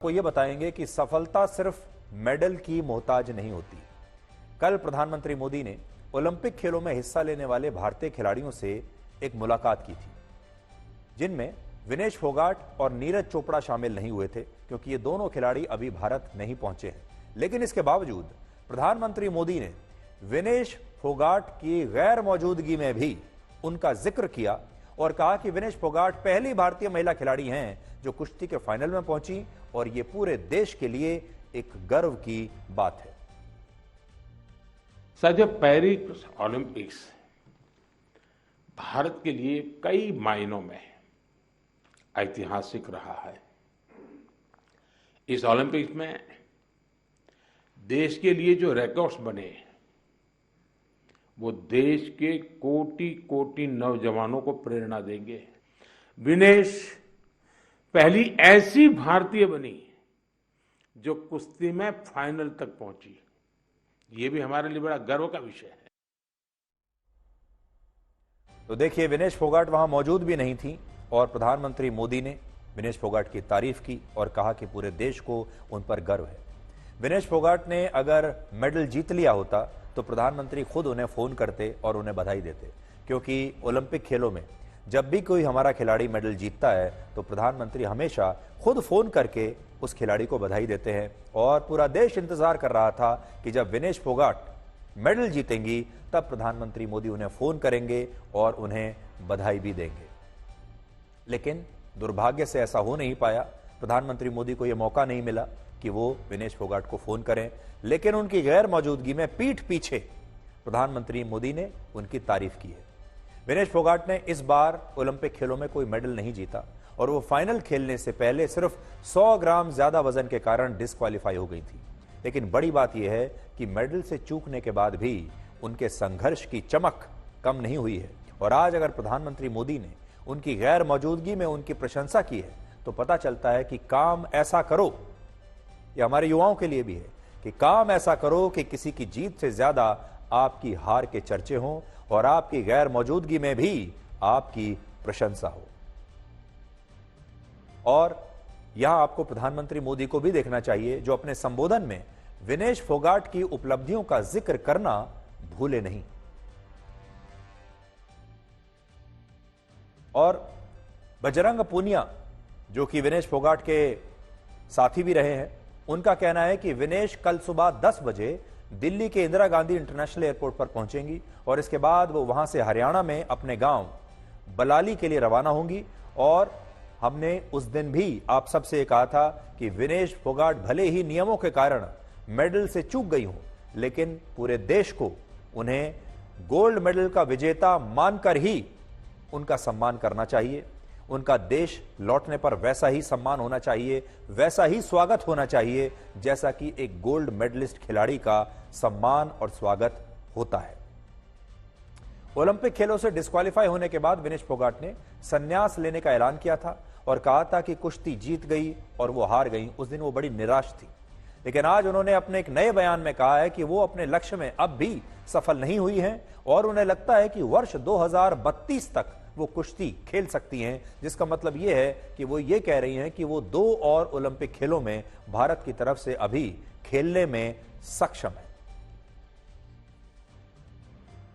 को ये बताएंगे कि सफलता सिर्फ मेडल की मोहताज नहीं होती। कल प्रधानमंत्री मोदी ने ओलंपिक खेलों में हिस्सा लेने वाले भारतीय खिलाड़ियों से एक मुलाकात की थी, जिनमें विनेश फोगाट और नीरज चोपड़ा शामिल नहीं हुए थे, क्योंकि ये दोनों खिलाड़ी अभी भारत नहीं पहुंचे हैं। लेकिन इसके बावजूद प्रधानमंत्री मोदी ने विनेश फोगाट की गैर मौजूदगी में भी उनका जिक्र किया और कहा कि विनेश फोगाट पहली भारतीय महिला खिलाड़ी हैं जो कुश्ती के फाइनल में पहुंची और ये पूरे देश के लिए एक गर्व की बात है। साथियों, पेरिस ओलंपिक्स भारत के लिए कई मायनों में ऐतिहासिक रहा है। इस ओलंपिक्स में देश के लिए जो रिकॉर्ड्स बने वो देश के कोटि कोटि नौजवानों को प्रेरणा देंगे। विनेश पहली ऐसी भारतीय बनी जो कुश्ती में फाइनल तक पहुंची। ये भी हमारे लिए बड़ा गर्व का विषय है। तो देखिए, विनेश फोगाट वहां मौजूद भी नहीं थी और प्रधानमंत्री मोदी ने विनेश फोगाट की तारीफ की और कहा कि पूरे देश को उन पर गर्व है। विनेश फोगाट ने अगर मेडल जीत लिया होता तो प्रधानमंत्री खुद उन्हें फोन करते और उन्हें बधाई देते, क्योंकि ओलंपिक खेलों में जब भी कोई हमारा खिलाड़ी मेडल जीतता है तो प्रधानमंत्री हमेशा खुद फोन करके उस खिलाड़ी को बधाई देते हैं। और पूरा देश इंतजार कर रहा था कि जब विनेश फोगाट मेडल जीतेंगी तब प्रधानमंत्री मोदी उन्हें फोन करेंगे और उन्हें बधाई भी देंगे। लेकिन दुर्भाग्य से ऐसा हो नहीं पाया। प्रधानमंत्री मोदी को यह मौका नहीं मिला कि वो विनेश फोगाट को फोन करें, लेकिन उनकी गैर मौजूदगी में पीठ पीछे प्रधानमंत्री मोदी ने उनकी तारीफ की है। विनेश फोगाट ने इस बार ओलंपिक खेलों में कोई मेडल नहीं जीता और वो फाइनल खेलने से पहले सिर्फ 100 ग्राम ज्यादा वजन के कारण डिस्क्वालीफाई हो गई थी। लेकिन बड़ी बात यह है कि मेडल से चूकने के बाद भी उनके संघर्ष की चमक कम नहीं हुई है। और आज अगर प्रधानमंत्री मोदी ने उनकी गैर मौजूदगी में उनकी प्रशंसा की है तो पता चलता है कि काम ऐसा करो, यह हमारे युवाओं के लिए भी है कि काम ऐसा करो कि किसी की जीत से ज्यादा आपकी हार के चर्चे हों और आपकी गैर मौजूदगी में भी आपकी प्रशंसा हो। और यहां आपको प्रधानमंत्री मोदी को भी देखना चाहिए, जो अपने संबोधन में विनेश फोगाट की उपलब्धियों का जिक्र करना भूले नहीं। और बजरंग पूनिया, जो कि विनेश फोगाट के साथी भी रहे हैं, उनका कहना है कि विनेश कल सुबह 10 बजे दिल्ली के इंदिरा गांधी इंटरनेशनल एयरपोर्ट पर पहुंचेंगी और इसके बाद वो वहां से हरियाणा में अपने गांव बलाली के लिए रवाना होंगी। और हमने उस दिन भी आप सबसे ये कहा था कि विनेश फोगाट भले ही नियमों के कारण मेडल से चूक गई हो, लेकिन पूरे देश को उन्हें गोल्ड मेडल का विजेता मानकर ही उनका सम्मान करना चाहिए। उनका देश लौटने पर वैसा ही सम्मान होना चाहिए, वैसा ही स्वागत होना चाहिए जैसा कि एक गोल्ड मेडलिस्ट खिलाड़ी का सम्मान और स्वागत होता है। ओलंपिक खेलों से डिस्क्वालीफाई होने के बाद विनेश फोगाट ने संन्यास लेने का ऐलान किया था और कहा था कि कुश्ती जीत गई और वो हार गई। उस दिन वो बड़ी निराश थी, लेकिन आज उन्होंने अपने एक नए बयान में कहा है कि वो अपने लक्ष्य में अब भी सफल नहीं हुई हैं और उन्हें लगता है कि वर्ष 2032 तक वो कुश्ती खेल सकती हैं, जिसका मतलब ये है कि वो ये कह रही हैं कि वो 2 और ओलंपिक खेलों में भारत की तरफ से अभी खेलने में सक्षम है।